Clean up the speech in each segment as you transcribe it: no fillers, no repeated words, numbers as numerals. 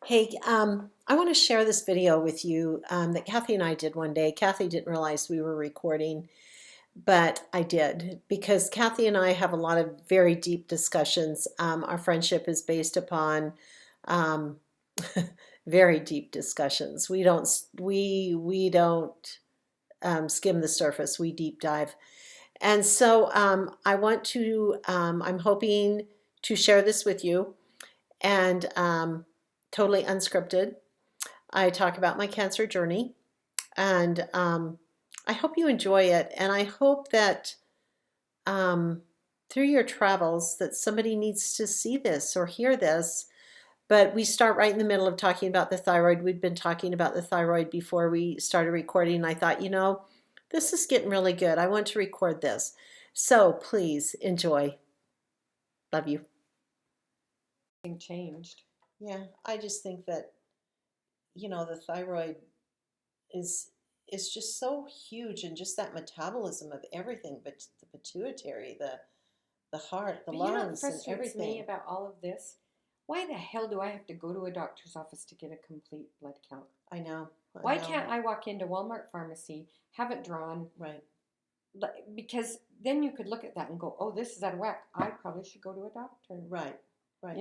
Hey, I want to share this video with you that Kathy and I did one day. Kathy didn't realize we were recording, but I did because Kathy and I have a lot of very deep discussions. Our friendship is based upon um, very deep discussions. We don't skim the surface. We deep dive. And so I'm hoping to share this with you and totally unscripted. I talk about my cancer journey, and I hope you enjoy it. And I hope that um, through your travels, that somebody needs to see this or hear this. But we start right in the middle of talking about the thyroid. We'd been talking about the thyroid before we started recording. And I thought, this is getting really good. I want to record this. So please enjoy. Love you. Changed. Yeah, I just think that, the thyroid is is just so huge, and just that metabolism of everything, but the pituitary, the heart, the But you know what lungs, and frustrates me everything. about all of this? Why the hell do I have to go to a doctor's office to get a complete blood count? I know, I Why know. can't I walk into Walmart pharmacy, have it drawn? Right, Because then you could look at that and go, oh, this is out of whack. I probably should go to a doctor. right, right.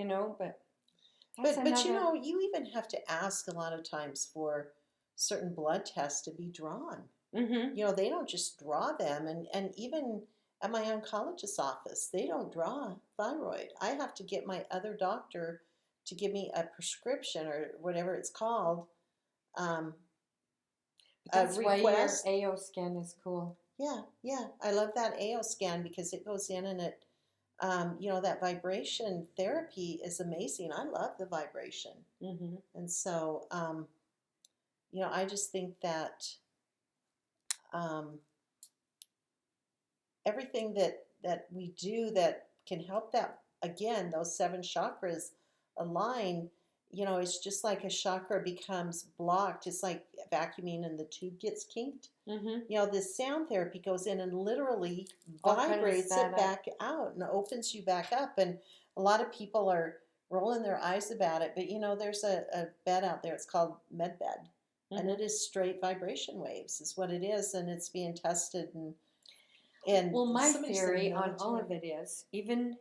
But that's But another. you even have to ask a lot of times for certain blood tests to be drawn. Mm-hmm. They don't just draw them, and even at my oncologist's office, they don't draw thyroid. I have to get my other doctor to give me a prescription or whatever it's called, um, But a that's why your request. AO scan is cool. Yeah, yeah, I love that AO scan because it goes in and that vibration therapy is amazing. I love the vibration. Mm-hmm. And so, I just think that um, everything that we do that can help that, again, those seven chakras align. It's just like a chakra becomes blocked. It's like vacuuming and the tube gets kinked. Mm-hmm. This sound therapy goes in and literally Opens vibrates that it up. back out and opens you back up. And a lot of people are rolling their eyes about it, but there's a bed out there. It's called MedBed, and Mm-hmm. it is straight vibration waves, is what it is, and it's being tested, and Well, my somebody said theory on all military. of it is even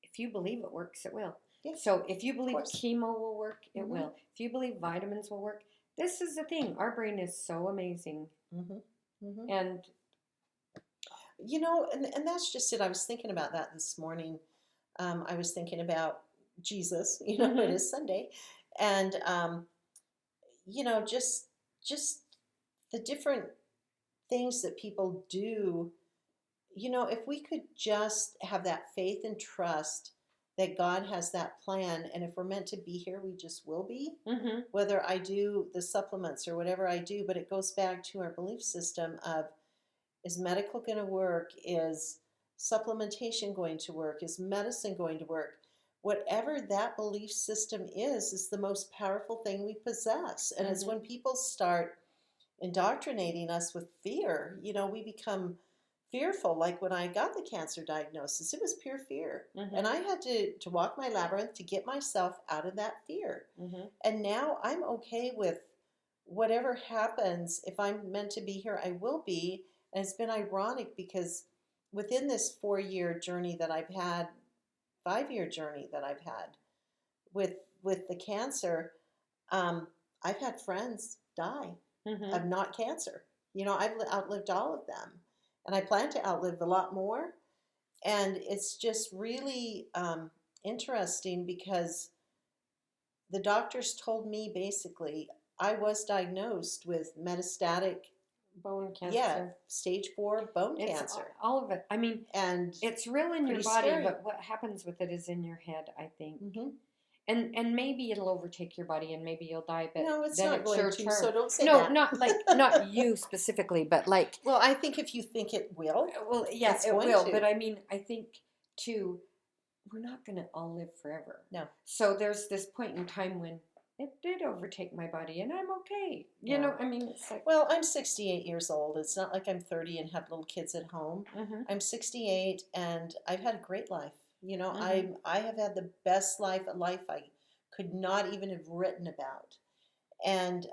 if you believe it works, it will. Yeah, So if you of believe course. chemo will work, it Mm-hmm. will. If you believe vitamins will work, this is the thing. Our brain is so amazing. Mm-hmm. Mm-hmm. And And that's just it. I was thinking about that this morning. I was thinking about Jesus. It mm-hmm, is Sunday, and just the different things that people do. If we could just have that faith and trust that God has that plan, and if we're meant to be here, we just will be. mm-hmm, Whether I do the supplements or whatever I do, but it goes back to our belief system of, is medical going to work? Is supplementation going to work? Is medicine going to work? Whatever that belief system is the most powerful thing we possess. And it's mm-hmm. when people start indoctrinating us with fear, we become fearful. Like when I got the cancer diagnosis, it was pure fear. Mm-hmm. And I had to walk my labyrinth to get myself out of that fear. Mm-hmm. And now I'm okay with whatever happens. If I'm meant to be here, I will be. And it's been ironic because within this 4 year journey that I've had, 5 year journey that I've had with the cancer, um, I've had friends die Mm-hmm. of not cancer. I've outlived all of them, and I plan to outlive a lot more. And it's just really interesting because the doctors told me basically I was diagnosed with metastatic, Bone yeah, cancer. stage 4 bone It's cancer, all of it. I mean, and it's real in your pretty body, scary. but what happens with it is in your head, I think. Mm-hmm. And maybe it'll overtake your body and maybe you'll die, but No, it's then not it's going your to, turn. so don't say No, that. not like not you specifically, but like Well, I think if you think it will, well, yeah, it's it going will, to. but I mean, I think too we're not going to all live forever. No. So there's this point in time when it did overtake my body and I'm okay. Yeah. I mean, it's like Well, I'm 68 years old. It's not like I'm 30 and have little kids at home. mm-hmm, I'm 68 and I've had a great life. mm-hmm, I have had the best life a life I could not even have written about. And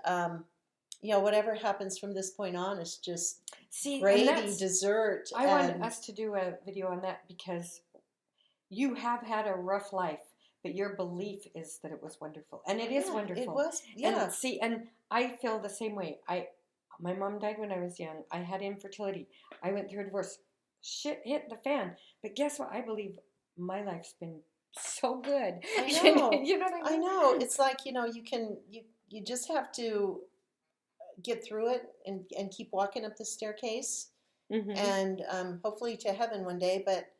whatever happens from this point on is just See, gravy, dessert. I want us to do a video on that because you have had a rough life, but your belief is that it was wonderful, and it is wonderful. It was, yeah. And see, and I feel the same way. My mom died when I was young. I had infertility. I went through a divorce. Shit hit the fan. But guess what? I believe my life's been so good. I know. You know what I mean? I know. It's like, you just have to get through it and keep walking up the staircase, and hopefully to heaven one day. But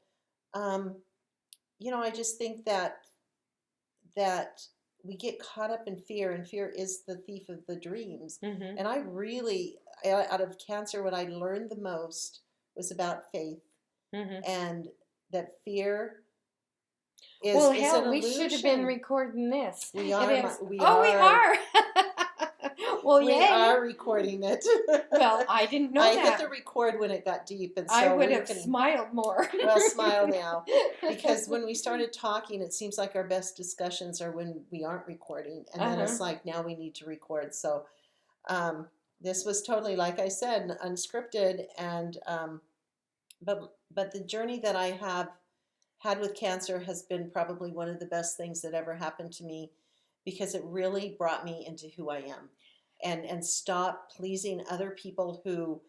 I just think that we get caught up in fear, and fear is the thief of the dreams. And I really, out of cancer, what I learned the most was about faith, and that fear is well, is hell, an we illusion. should have been recording this. We are. We are. Well, we yay. are recording it. Well, I didn't know that. I hit the record when it got deep, and so I would have smiled more. Well, smile now, because when we started talking, it seems like our best discussions are when we aren't recording, and then it's like, now we need to record. So this was totally, like I said, unscripted, and but the journey that I have had with cancer has been probably one of the best things that ever happened to me, because it really brought me into who I am, and stop pleasing other people who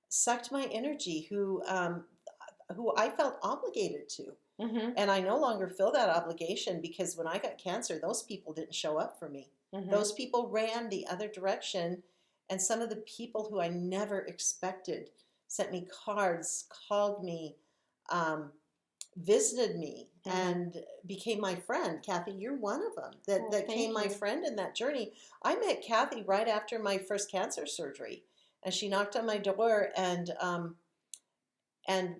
sucked my energy, who I felt obligated to. And I no longer feel that obligation, because when I got cancer, those people didn't show up for me. Those people ran the other direction, and some of the people who I never expected sent me cards, called me, visited me, and became my friend. Kathy, you're one of them that became my friend in that journey. I met Kathy right after my first cancer surgery, and she knocked on my door, and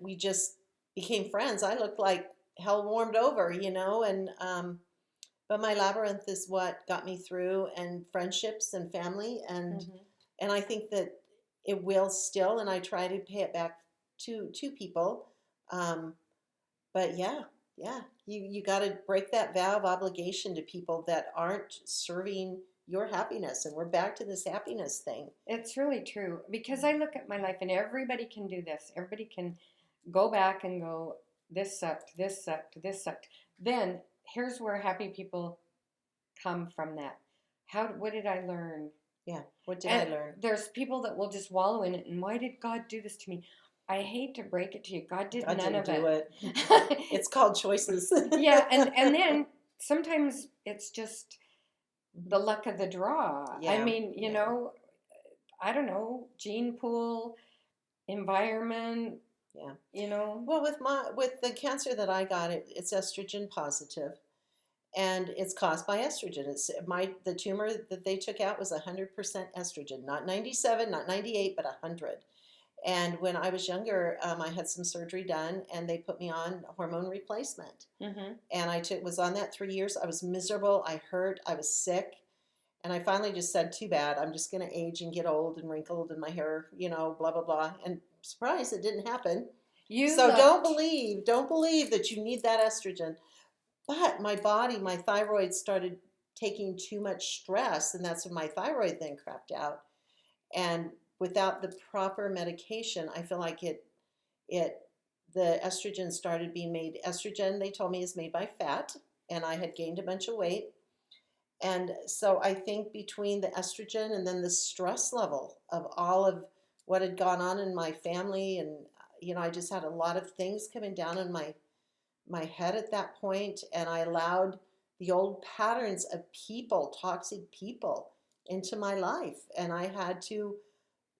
we just became friends. I looked like hell warmed over, and but my labyrinth is what got me through, and friendships and family, and I think that it will still, and I try to pay it back to people. But yeah, you got to break that vow of obligation to people that aren't serving your happiness, and we're back to this happiness thing. It's really true, because I look at my life, and everybody can do this. Everybody can go back and go, this sucked, this sucked, this sucked. Then here's where happy people come from that. What did I learn? Yeah, what did I learn? There's people that will just wallow in it, and why did God do this to me? I hate to break it to you. God did none of it. It's called choices. Yeah, and then sometimes it's just the luck of the draw. Yeah, I mean, you know, I don't know, gene pool, environment. Yeah. You know. Well, with the cancer that I got, it's estrogen positive, and it's caused by estrogen. The tumor that they took out was 100% estrogen, not 97, not 98, but 100. And when I was younger, I had some surgery done, and they put me on hormone replacement. And I was on that 3 years. I was miserable. I hurt. I was sick. And I finally just said, too bad. I'm just going to age and get old and wrinkled, and my hair, blah, blah, blah. And surprise, it didn't happen. Don't believe that you need that estrogen. But my body, my thyroid started taking too much stress, and that's when my thyroid then crapped out. And without the proper medication, I feel like the estrogen started being made. Estrogen, they told me, is made by fat, and I had gained a bunch of weight. And so I think between the estrogen and then the stress level of all of what had gone on in my family, and I just had a lot of things coming down in my head at that point, and I allowed the old patterns of people, toxic people, into my life, and I had to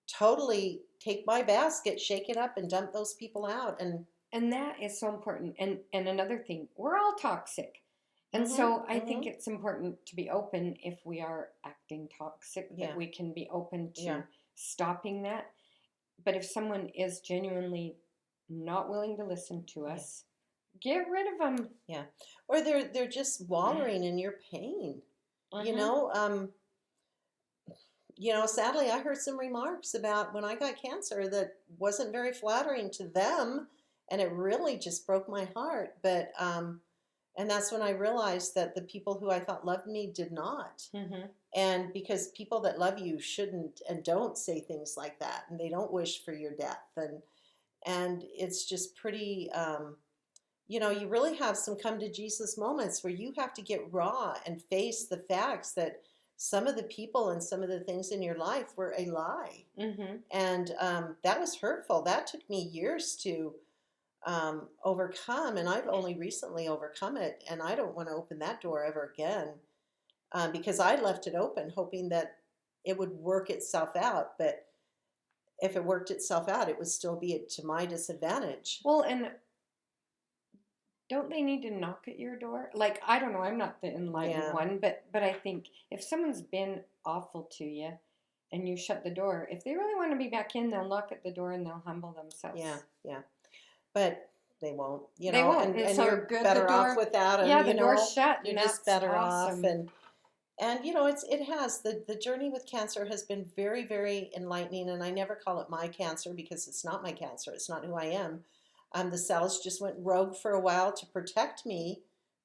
totally take my basket, shake it up, and dump those people out. And that is so important. And another thing, we're all toxic. And so I think it's important to be open if we are acting toxic, that we can be open to stopping that. But if someone is genuinely not willing to listen to us, get rid of them. Yeah. Or they're just wallowing in your pain. Sadly, I heard some remarks about when I got cancer that wasn't very flattering to them, and it really just broke my heart. But And that's when I realized that the people who I thought loved me did not. Mm-hmm. And because people that love you shouldn't and don't say things like that, and they don't wish for your death. And it's just pretty, you really have some come to Jesus moments where you have to get raw and face the facts that some of the people and some of the things in your life were a lie. Mm-hmm. And that was hurtful. That took me years to overcome, and I've only recently overcome it. And I don't want to open that door ever again, because I left it open, hoping that it would work itself out. But if it worked itself out, it would still be to my disadvantage. Well, and don't they need to knock at your door? Like, I don't know, I'm not the enlightened one, but I think if someone's been awful to you and you shut the door, if they really want to be back in, they'll knock at the door and they'll humble themselves. Yeah. But they won't, they won't. And so you're better off without them. Yeah, the door's shut. You're just better off. And the journey with cancer has been very, very enlightening. And I never call it my cancer because it's not my cancer. It's not who I am. The cells just went rogue for a while to protect me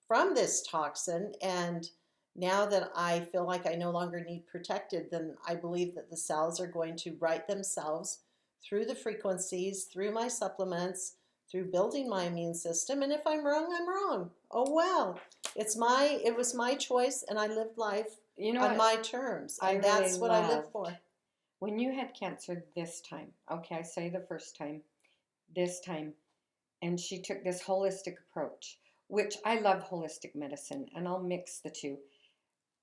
from this toxin. And now that I feel like I no longer need protected, then I believe that the cells are going to right themselves through the frequencies, through my supplements, through building my immune system. And if I'm wrong, I'm wrong. Oh, well, it was my choice, and I lived life on my terms. And that's what I live for. When you had cancer this time, okay, I say the first time, this time, and she took this holistic approach, which I love holistic medicine, and I'll mix the two.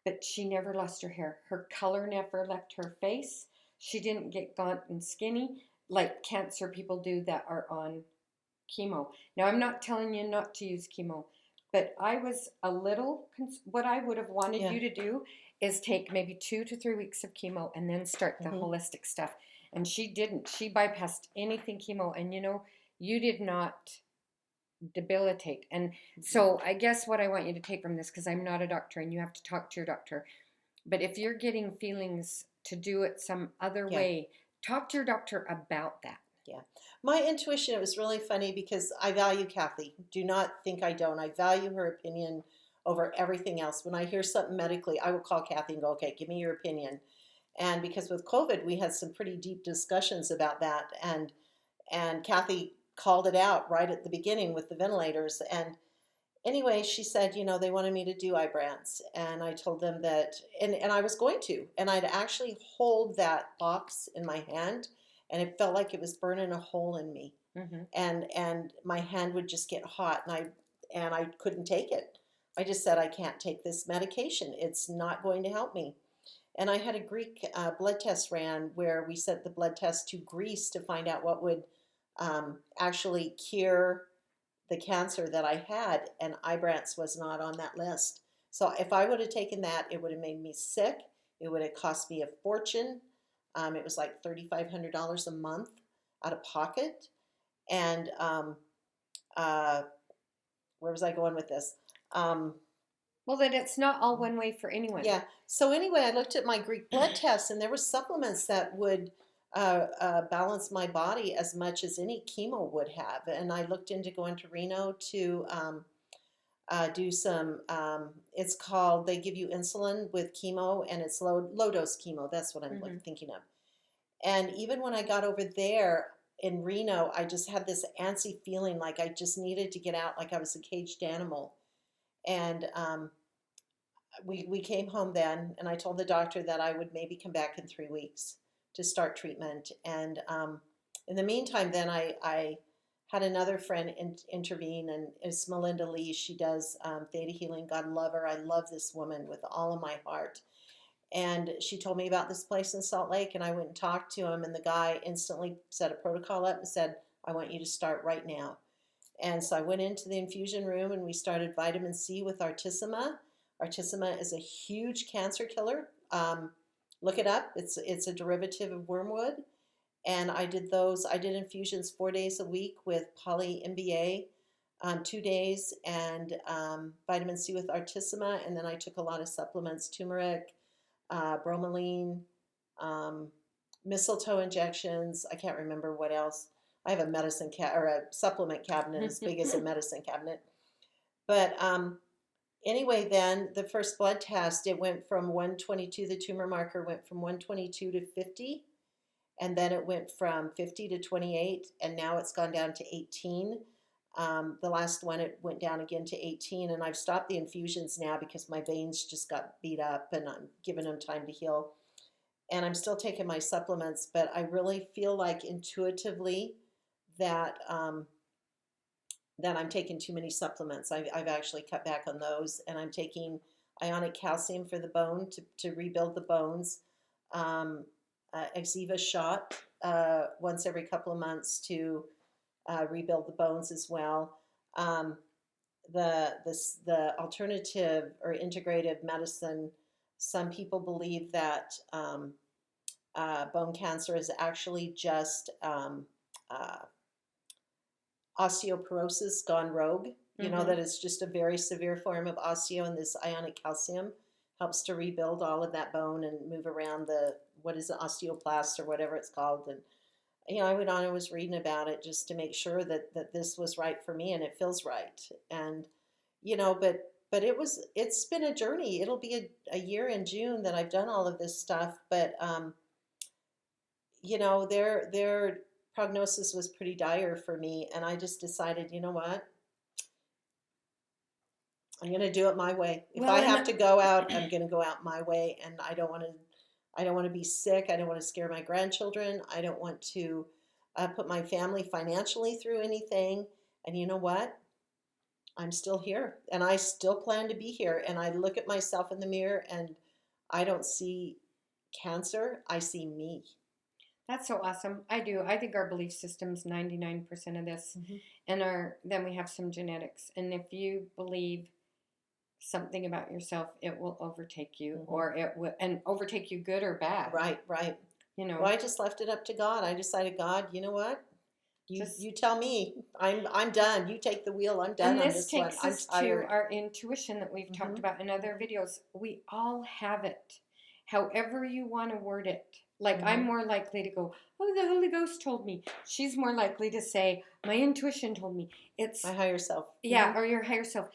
But she never lost her hair. Her color never left her face. She didn't get gaunt and skinny like cancer people do that are on chemo. Now, I'm not telling you not to use chemo, but I was a little, what I would have wanted you to do is take maybe 2 to 3 weeks of chemo and then start the holistic stuff. And she didn't. She bypassed anything chemo. And you did not debilitate. And so I guess what I want you to take from this, because I'm not a doctor and you have to talk to your doctor, but if you're getting feelings to do it some other way, talk to your doctor about that. Yeah. My intuition, it was really funny because I value Kathy. Do not think I don't. I value her opinion over everything else. When I hear something medically, I will call Kathy and go, okay, give me your opinion. And because with COVID, we had some pretty deep discussions about that. And Kathy called it out right at the beginning with the ventilators. And anyway, she said, they wanted me to do Ibrance. And I told them that, and I was going to. And I'd actually hold that box in my hand, and it felt like it was burning a hole in me. Mm-hmm. And my hand would just get hot, and I couldn't take it. I just said, I can't take this medication. It's not going to help me. And I had a Greek blood test ran where we sent the blood test to Greece to find out what would actually cure the cancer that I had, and Ibrance was not on that list. So if I would have taken that, it would have made me sick. It would have cost me a fortune. It was like $3,500 a month out of pocket. And where was I going with this? Well, then it's not all one way for anyone. Yeah. So anyway, I looked at my Greek blood test, and there were supplements that would balance my body as much as any chemo would have. And I looked into going to Reno to do some, it's called, they give you insulin with chemo, and it's low dose chemo. That's what I'm thinking of. And even when I got over there in Reno, I just had this antsy feeling like I just needed to get out, like I was a caged animal. And we came home then, and I told the doctor that I would maybe come back in 3 weeks to start treatment. And in the meantime, then I had another friend intervene, and it's Melinda Lee. She does theta healing. God love her. I love this woman with all of my heart. And she told me about this place in Salt Lake, and I went and talked to him, and the guy instantly set a protocol up and said, I want you to start right now. And so I went into the infusion room, and we started vitamin C with Artissima. Artissima is a huge cancer killer. Look it up. It's a derivative of wormwood. And I did infusions 4 days a week with poly MBA, 2 days, and vitamin C with Artissima. And then I took a lot of supplements, turmeric, bromelain, mistletoe injections. I can't remember what else. I have a supplement cabinet as big as a medicine cabinet. But anyway, then the first blood test, it went from 122, the tumor marker went from 122 to 50, and then it went from 50 to 28, and now it's gone down to 18. The last one, it went down again to 18, and I've stopped the infusions now because my veins just got beat up, and I'm giving them time to heal. And I'm still taking my supplements, but I really feel like intuitively that that I'm taking too many supplements. I've actually cut back on those, and I'm taking ionic calcium for the bone to rebuild the bones, Exiva shot once every couple of months to rebuild the bones as well. The alternative or integrative medicine, some people believe that bone cancer is actually just osteoporosis gone rogue. You know, that it's just a very severe form of osteo, and this ionic calcium helps to rebuild all of that bone and move around the, what is it, osteoblast or whatever it's called. And, you know, I went on and was reading about it just to make sure that this was right for me, and it feels right. And, you know, but it's been a journey. It'll be a year in June that I've done all of this stuff, but, you know, their prognosis was pretty dire for me, and I just decided, you know what? I'm going to do it my way. If I have to go out, I'm going to go out my way, and I don't want to be sick. I don't want to scare my grandchildren. I don't want to put my family financially through anything. And you know what? I'm still here, and I still plan to be here. And I look at myself in the mirror, and I don't see cancer. I see me. That's so awesome. I do. I think our belief system's 99% of this, and then we have some genetics. And if you believe something about yourself, it will overtake you, or it will, and overtake you good or bad. Right. You know. Well, I just left it up to God. I decided, God, you know what? You tell me. I'm done. You take the wheel. I'm done on this one. I'm tired. To our intuition that we've talked about in other videos. We all have it. However you want to word it. Like, I'm more likely to go, oh, the Holy Ghost told me. She's more likely to say, my intuition told me. It's my higher self. Yeah, or your higher self.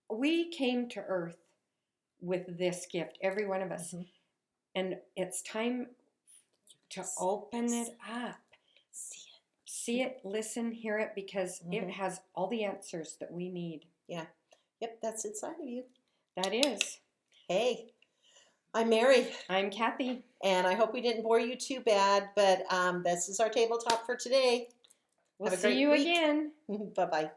We came to earth with this gift, every one of us. And it's time to open it up. See it, listen, hear it, because it has all the answers that we need. Yeah. Yep, that's inside of you. That is. Hey, I'm Mary. I'm Kathy. And I hope we didn't bore you too bad, but this is our tabletop for today. We'll see you again. Bye-bye.